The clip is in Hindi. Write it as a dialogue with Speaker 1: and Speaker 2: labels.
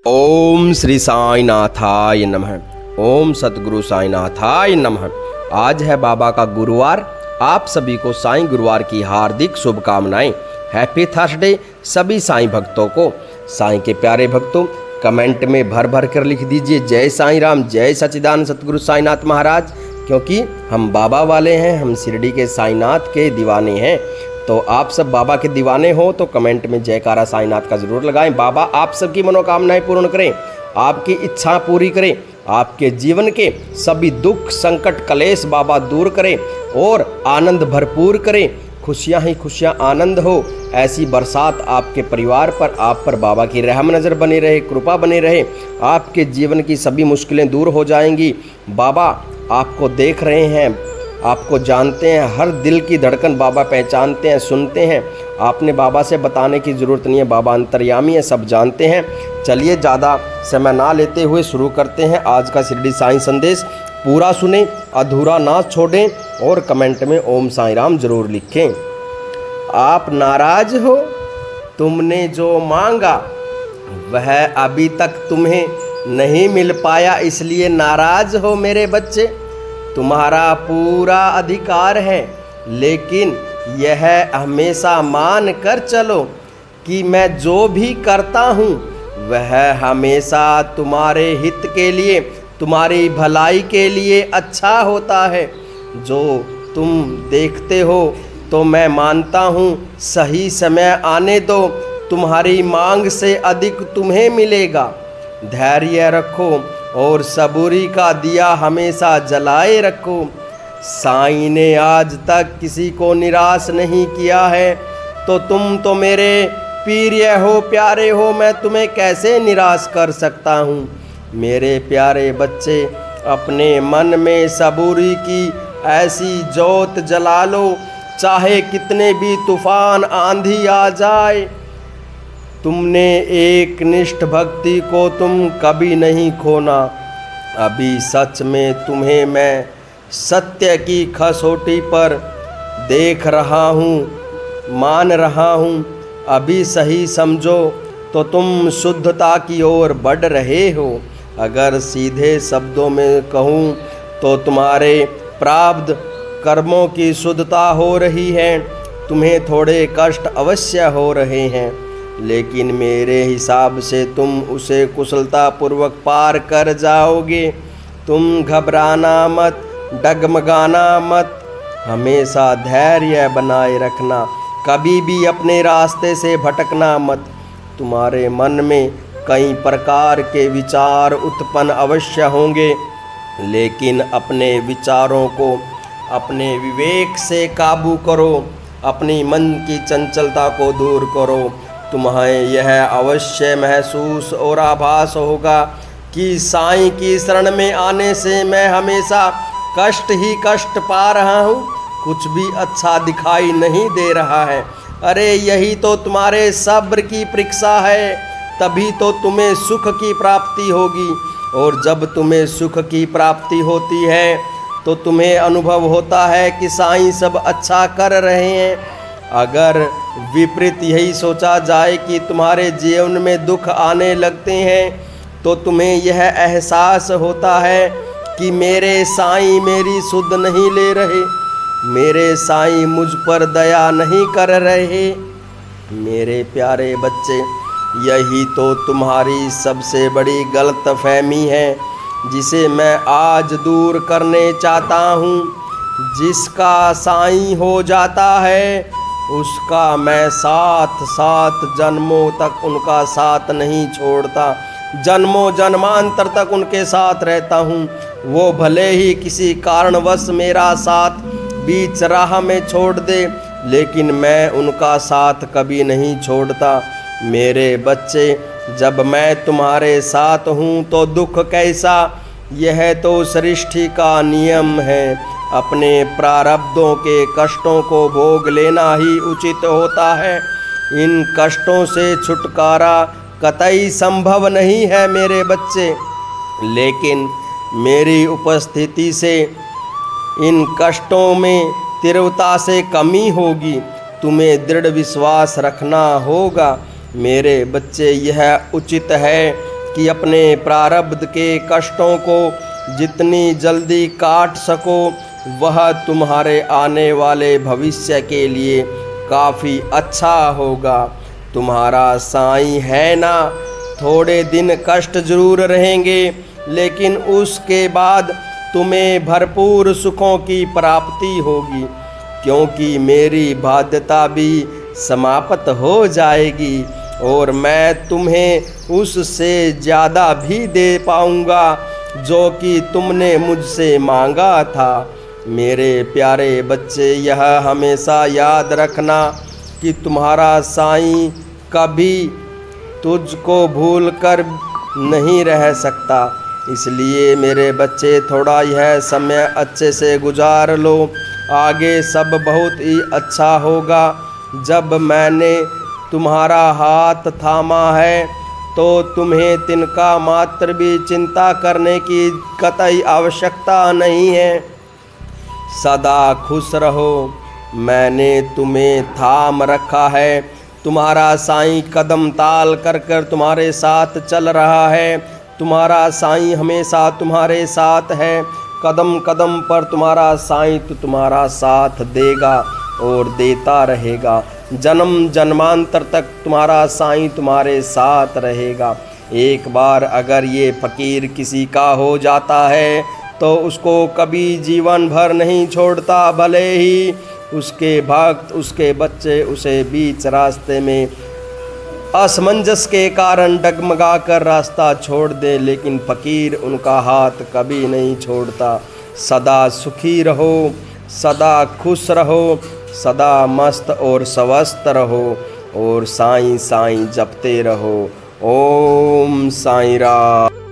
Speaker 1: ओम श्री साईनाथाय नमः। ओम सतगुरु साईनाथाय नमः। आज है बाबा का गुरुवार। आप सभी को साईं गुरुवार की हार्दिक शुभकामनाएं। हैप्पी थर्सडे सभी साईं भक्तों को। साईं के प्यारे भक्तों, कमेंट में भर भर कर लिख दीजिए जय साईं राम, जय सच्चिदानंद सतगुरु साईनाथ महाराज, क्योंकि हम बाबा वाले हैं, हम शिरडी के साईनाथ के दीवाने हैं। तो आप सब बाबा के दीवाने हो तो कमेंट में जयकारा साईनाथ का ज़रूर लगाएं। बाबा आप सबकी मनोकामनाएं पूर्ण करें, आपकी इच्छा पूरी करें, आपके जीवन के सभी दुख संकट कलेश बाबा दूर करें और आनंद भरपूर करें। खुशियां ही खुशियां आनंद हो, ऐसी बरसात आपके परिवार पर, आप पर बाबा की रहम नज़र बनी रहे, कृपा बनी रहे। आपके जीवन की सभी मुश्किलें दूर हो जाएंगी। बाबा आपको देख रहे हैं, आपको जानते हैं, हर दिल की धड़कन बाबा पहचानते हैं, सुनते हैं। आपने बाबा से बताने की ज़रूरत नहीं है, बाबा अंतर्यामी है, सब जानते हैं। चलिए ज़्यादा समय ना लेते हुए शुरू करते हैं आज का शिरडी साईं संदेश। पूरा सुने, अधूरा ना छोड़ें और कमेंट में ओम साईं राम ज़रूर लिखें। आप नाराज़ हो, तुमने जो मांगा वह अभी तक तुम्हें नहीं मिल पाया, इसलिए नाराज़ हो मेरे बच्चे। तुम्हारा पूरा अधिकार है, लेकिन यह हमेशा मान कर चलो कि मैं जो भी करता हूँ वह हमेशा तुम्हारे हित के लिए, तुम्हारी भलाई के लिए अच्छा होता है। जो तुम देखते हो तो मैं मानता हूँ, सही समय आने दो, तुम्हारी मांग से अधिक तुम्हें मिलेगा। धैर्य रखो और सबूरी का दिया हमेशा जलाए रखो। साईं ने आज तक किसी को निराश नहीं किया है, तो तुम तो मेरे प्रिय हो, प्यारे हो, मैं तुम्हें कैसे निराश कर सकता हूँ। मेरे प्यारे बच्चे, अपने मन में सबूरी की ऐसी जोत जला लो, चाहे कितने भी तूफान आंधी आ जाए। तुमने एक निष्ठ भक्ति को तुम कभी नहीं खोना। अभी सच में तुम्हें मैं सत्य की कसौटी पर देख रहा हूँ, मान रहा हूँ। अभी सही समझो तो तुम शुद्धता की ओर बढ़ रहे हो। अगर सीधे शब्दों में कहूँ तो तुम्हारे प्रारब्ध कर्मों की शुद्धता हो रही है। तुम्हें थोड़े कष्ट अवश्य हो रहे हैं, लेकिन मेरे हिसाब से तुम उसे कुशलतापूर्वक पार कर जाओगे। तुम घबराना मत, डगमगाना मत, हमेशा धैर्य बनाए रखना, कभी भी अपने रास्ते से भटकना मत। तुम्हारे मन में कई प्रकार के विचार उत्पन्न अवश्य होंगे, लेकिन अपने विचारों को अपने विवेक से काबू करो, अपनी मन की चंचलता को दूर करो। तुम्हें यह अवश्य महसूस और आभास होगा कि साईं की शरण में आने से मैं हमेशा कष्ट ही कष्ट पा रहा हूँ, कुछ भी अच्छा दिखाई नहीं दे रहा है। अरे यही तो तुम्हारे सब्र की परीक्षा है, तभी तो तुम्हें सुख की प्राप्ति होगी। और जब तुम्हें सुख की प्राप्ति होती है तो तुम्हें अनुभव होता है कि साईं सब अच्छा कर रहे हैं। अगर विपरीत यही सोचा जाए कि तुम्हारे जीवन में दुख आने लगते हैं, तो तुम्हें यह एहसास होता है कि मेरे साईं मेरी सुध नहीं ले रहे, मेरे साईं मुझ पर दया नहीं कर रहे। मेरे प्यारे बच्चे, यही तो तुम्हारी सबसे बड़ी गलतफहमी है, जिसे मैं आज दूर करने चाहता हूँ। जिसका साईं हो जाता है उसका मैं साथ साथ जन्मों तक उनका साथ नहीं छोड़ता, जन्मों जन्मांतर तक उनके साथ रहता हूँ। वो भले ही किसी कारणवश मेरा साथ बीच राह में छोड़ दे, लेकिन मैं उनका साथ कभी नहीं छोड़ता। मेरे बच्चे, जब मैं तुम्हारे साथ हूँ तो दुख कैसा, यह तो सृष्टि का नियम है। अपने प्रारब्धों के कष्टों को भोग लेना ही उचित होता है। इन कष्टों से छुटकारा कतई संभव नहीं है मेरे बच्चे, लेकिन मेरी उपस्थिति से इन कष्टों में तीव्रता से कमी होगी। तुम्हें दृढ़ विश्वास रखना होगा मेरे बच्चे। यह उचित है कि अपने प्रारब्ध के कष्टों को जितनी जल्दी काट सको, वह तुम्हारे आने वाले भविष्य के लिए काफ़ी अच्छा होगा। तुम्हारा साईं है ना, थोड़े दिन कष्ट जरूर रहेंगे, लेकिन उसके बाद तुम्हें भरपूर सुखों की प्राप्ति होगी, क्योंकि मेरी बाध्यता भी समाप्त हो जाएगी और मैं तुम्हें उससे ज़्यादा भी दे पाऊँगा जो कि तुमने मुझसे मांगा था। मेरे प्यारे बच्चे, यह हमेशा याद रखना कि तुम्हारा साईं कभी तुझको भूल कर नहीं रह सकता। इसलिए मेरे बच्चे, थोड़ा यह समय अच्छे से गुजार लो, आगे सब बहुत ही अच्छा होगा। जब मैंने तुम्हारा हाथ थामा है तो तुम्हें तिनका मात्र भी चिंता करने की कतई आवश्यकता नहीं है। सदा खुश रहो, मैंने तुम्हें थाम रखा है। तुम्हारा साईं कदम ताल कर कर तुम्हारे साथ चल रहा है। तुम्हारा साईं हमेशा तुम्हारे साथ है। कदम कदम पर तुम्हारा साईं तो तुम्हारा साथ देगा और देता रहेगा। जन्म जन्मांतर तक तुम्हारा साईं तुम्हारे साथ रहेगा। एक बार अगर ये फ़कीर किसी का हो जाता है तो उसको कभी जीवन भर नहीं छोड़ता, भले ही उसके भक्त, उसके बच्चे उसे बीच रास्ते में असमंजस के कारण डगमगा कर रास्ता छोड़ दे, लेकिन फ़कीर उनका हाथ कभी नहीं छोड़ता। सदा सुखी रहो, सदा खुश रहो, सदा मस्त और स्वस्थ रहो और साईं साईं जपते रहो। ओम साईं राम।